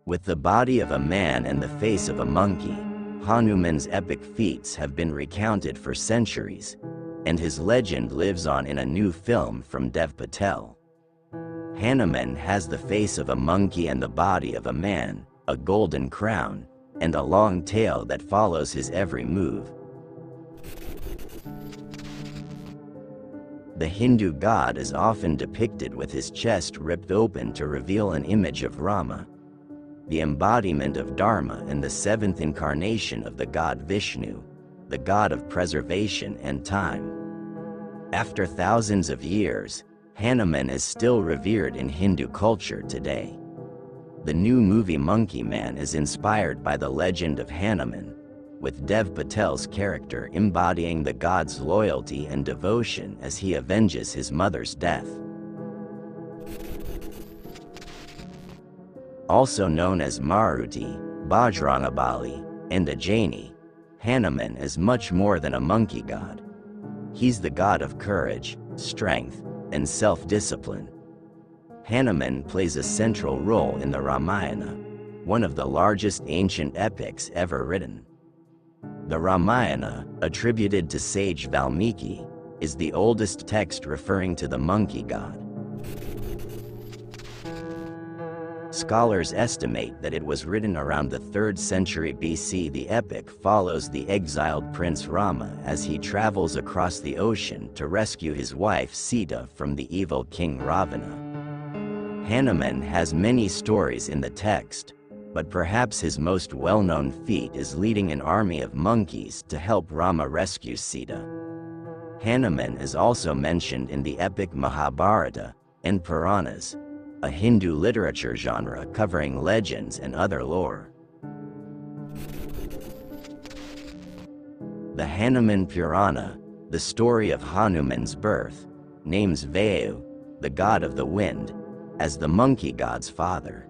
With the body of a man and the face of a monkey, Hanuman's epic feats have been recounted for centuries, and his legend lives on in a new film from Dev Patel. Hanuman has the face of a monkey and the body of a man, a golden crown, and a long tail that follows his every move. The Hindu god is often depicted with his chest ripped open to reveal an image of Rama, the embodiment of dharma and the seventh incarnation of the god Vishnu, the god of preservation and time. After thousands of years, Hanuman is still revered in Hindu culture today. The new movie Monkey Man is inspired by the legend of Hanuman, with Dev Patel's character embodying the god's loyalty and devotion as he avenges his mother's death. Also known as Maruti, Bajrangabali, and Ajani, Hanuman is much more than a monkey god. He's the god of courage, strength, and self-discipline. Hanuman plays a central role in the Ramayana, one of the largest ancient epics ever written. The Ramayana, attributed to sage Valmiki, is the oldest text referring to the monkey god. Scholars estimate that it was written around the 3rd century BC. The epic follows the exiled prince Rama as he travels across the ocean to rescue his wife Sita from the evil king Ravana. Hanuman has many stories in the text, but perhaps his most well-known feat is leading an army of monkeys to help Rama rescue Sita. Hanuman is also mentioned in the epic Mahabharata and Puranas, a Hindu literature genre covering legends and other lore. The Hanuman Purana, the story of Hanuman's birth, names Vayu, the god of the wind, as the monkey god's father.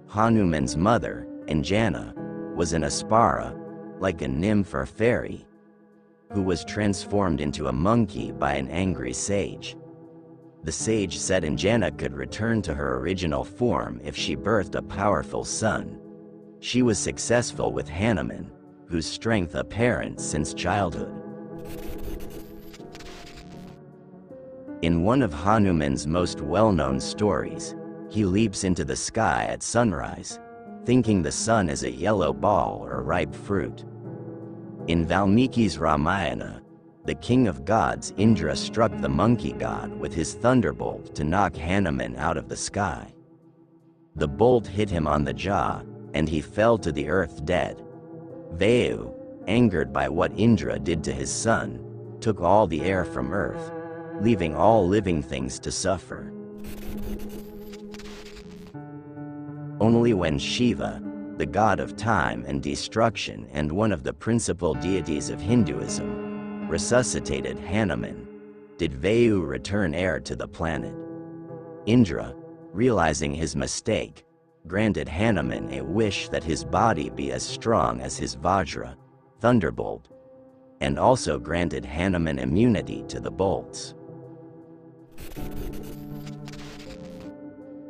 Hanuman's mother, Anjana, was an aspara, like a nymph or fairy, who was transformed into a monkey by an angry sage. The sage said Anjana could return to her original form if she birthed a powerful son. She was successful with Hanuman, whose strength apparent since childhood. In one of Hanuman's most well-known stories, he leaps into the sky at sunrise, thinking the sun is a yellow ball or ripe fruit. In Valmiki's Ramayana, the king of gods Indra struck the monkey god with his thunderbolt to knock Hanuman out of the sky. The bolt hit him on the jaw, and he fell to the earth dead. Vayu, angered by what Indra did to his son, took all the air from earth, leaving all living things to suffer. Only when Shiva, the god of time and destruction and one of the principal deities of Hinduism, resuscitated Hanuman, did Vayu return air to the planet. Indra, realizing his mistake, granted Hanuman a wish that his body be as strong as his Vajra, thunderbolt, and also granted Hanuman immunity to the bolts.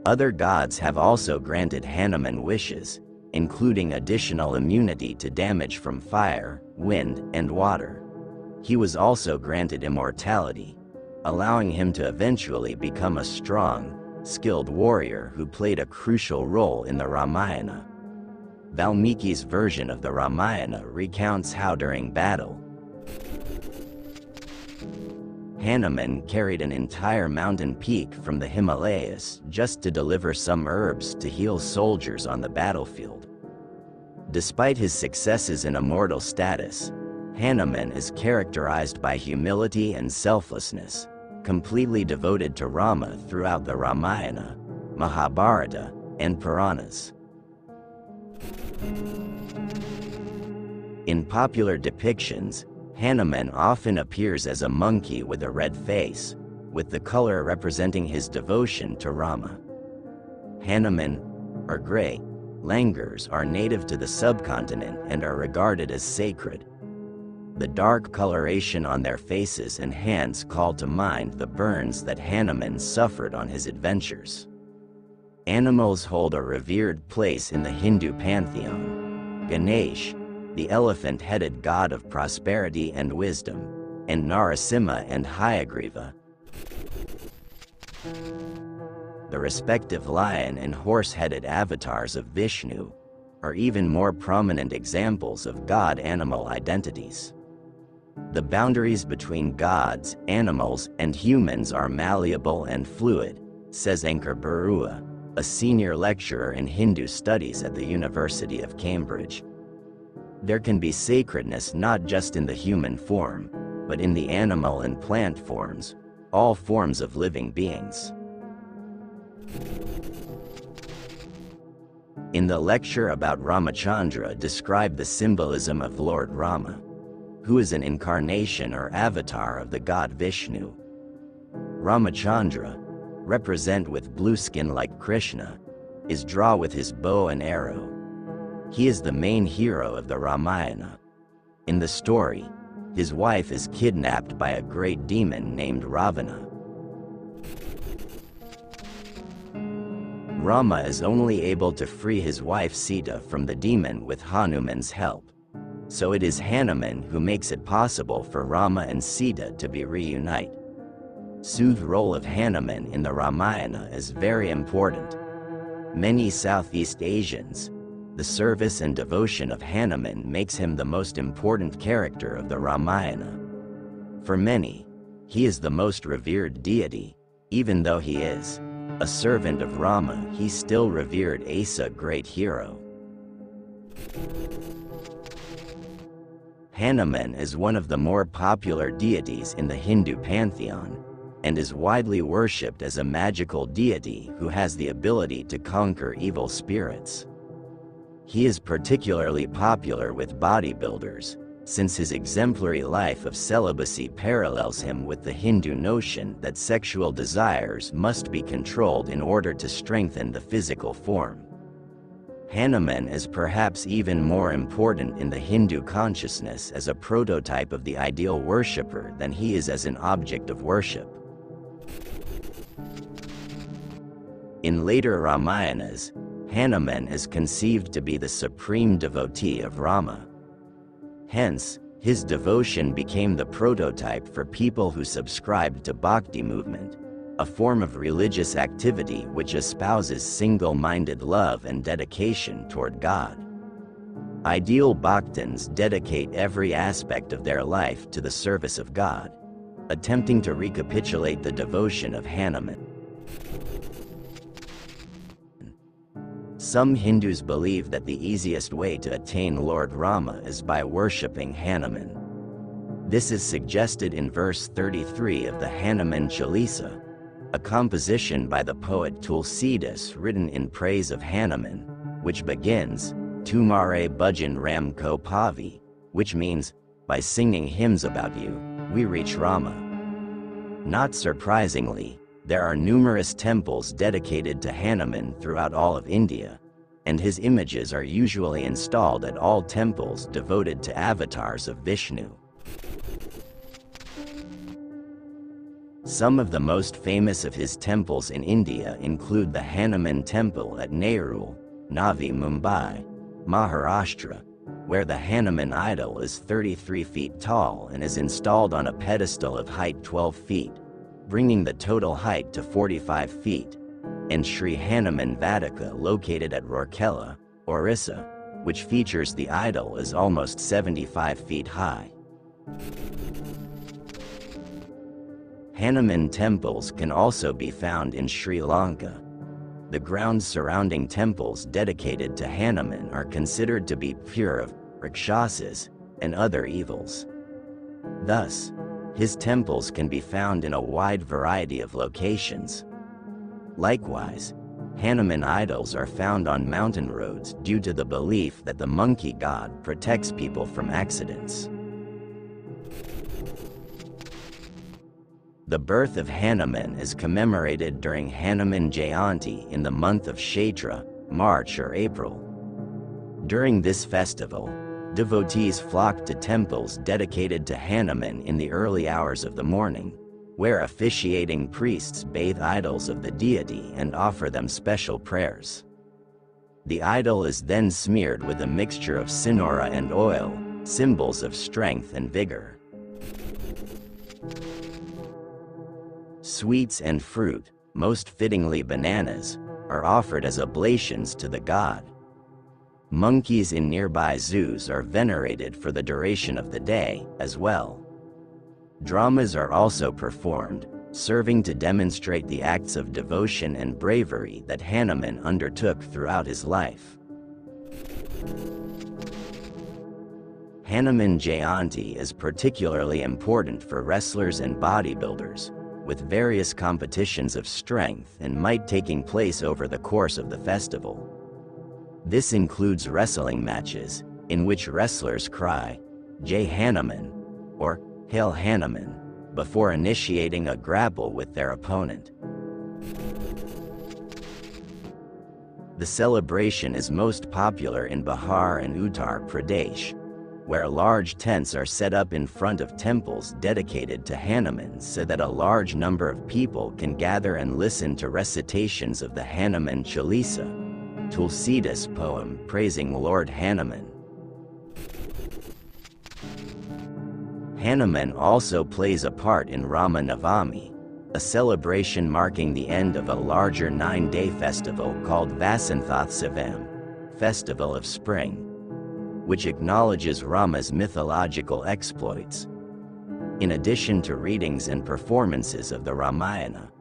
Other gods have also granted Hanuman wishes, including additional immunity to damage from fire, wind, and water. He was also granted immortality, allowing him to eventually become a strong, skilled warrior who played a crucial role in the Ramayana. Valmiki's version of the Ramayana recounts how during battle, Hanuman carried an entire mountain peak from the Himalayas just to deliver some herbs to heal soldiers on the battlefield. Despite his successes and immortal status, Hanuman is characterized by humility and selflessness, completely devoted to Rama throughout the Ramayana, Mahabharata, and Puranas. In popular depictions, Hanuman often appears as a monkey with a red face, with the color representing his devotion to Rama. Hanuman, or grey, langurs are native to the subcontinent and are regarded as sacred. The dark coloration on their faces and hands call to mind the burns that Hanuman suffered on his adventures. Animals hold a revered place in the Hindu pantheon. Ganesh, the elephant-headed god of prosperity and wisdom, and Narasimha and Hayagriva, the respective lion and horse-headed avatars of Vishnu, are even more prominent examples of god-animal identities. The boundaries between gods, animals, and humans are malleable and fluid, says Ankur Barua, a senior lecturer in Hindu studies at the University of Cambridge. There can be sacredness not just in the human form, but in the animal and plant forms, all forms of living beings. In the lecture about Ramachandra describe the symbolism of Lord Rama, who is an incarnation or avatar of the god Vishnu. Ramachandra, represent with blue skin like Krishna, is drawn with his bow and arrow. He is the main hero of the Ramayana. In the story, his wife is kidnapped by a great demon named Ravana. Rama is only able to free his wife Sita from the demon with Hanuman's help. So it is Hanuman who makes it possible for Rama and Sita to be reunited. The role of Hanuman in the Ramayana is very important. Many Southeast Asians, the service and devotion of Hanuman makes him the most important character of the Ramayana. For many, he is the most revered deity. Even though he is a servant of Rama, he still revered as a great hero. Hanuman is one of the more popular deities in the Hindu pantheon, and is widely worshipped as a magical deity who has the ability to conquer evil spirits. He is particularly popular with bodybuilders, since his exemplary life of celibacy parallels him with the Hindu notion that sexual desires must be controlled in order to strengthen the physical form. Hanuman is perhaps even more important in the Hindu consciousness as a prototype of the ideal worshipper than he is as an object of worship. In later Ramayanas, Hanuman is conceived to be the supreme devotee of Rama. Hence, his devotion became the prototype for people who subscribed to Bhakti movement, a form of religious activity which espouses single-minded love and dedication toward God. Ideal Bhaktins dedicate every aspect of their life to the service of God, attempting to recapitulate the devotion of Hanuman. Some Hindus believe that the easiest way to attain Lord Rama is by worshipping Hanuman. This is suggested in verse 33 of the Hanuman Chalisa, a composition by the poet Tulsidas written in praise of Hanuman, which begins, Tumhare bhajan Ram ko pavi, which means, by singing hymns about you, we reach Rama. Not surprisingly, there are numerous temples dedicated to Hanuman throughout all of India, and his images are usually installed at all temples devoted to avatars of Vishnu. Some of the most famous of his temples in India include the Hanuman Temple at Nehru, Navi Mumbai, Maharashtra, where the Hanuman idol is 33 feet tall and is installed on a pedestal of height 12 feet, bringing the total height to 45 feet, and Sri Hanuman Vatika located at Rourkela, Orissa, which features the idol is almost 75 feet high. Hanuman temples can also be found in Sri Lanka. The grounds surrounding temples dedicated to Hanuman are considered to be pure of rakshasas and other evils. Thus, his temples can be found in a wide variety of locations. Likewise, Hanuman idols are found on mountain roads due to the belief that the monkey god protects people from accidents. The birth of Hanuman is commemorated during Hanuman Jayanti in the month of Chaitra, March or April. During this festival, devotees flock to temples dedicated to Hanuman in the early hours of the morning, where officiating priests bathe idols of the deity and offer them special prayers. The idol is then smeared with a mixture of sinora and oil, symbols of strength and vigor. Sweets and fruit, most fittingly bananas, are offered as oblations to the god. Monkeys in nearby zoos are venerated for the duration of the day, as well. Dramas are also performed, serving to demonstrate the acts of devotion and bravery that Hanuman undertook throughout his life. Hanuman Jayanti is particularly important for wrestlers and bodybuilders, with various competitions of strength and might taking place over the course of the festival. This includes wrestling matches, in which wrestlers cry, "Jai Hanuman," or "Hail Hanuman," before initiating a grapple with their opponent. The celebration is most popular in Bihar and Uttar Pradesh, where large tents are set up in front of temples dedicated to Hanuman so that a large number of people can gather and listen to recitations of the Hanuman Chalisa, Tulsidas poem praising Lord Hanuman. Hanuman also plays a part in Rama Navami, a celebration marking the end of a larger 9-day festival called Vasanthotsavamam, Festival of Spring, which acknowledges Rama's mythological exploits. In addition to readings and performances of the Ramayana,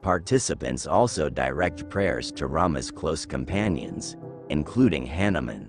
participants also direct prayers to Rama's close companions, including Hanuman.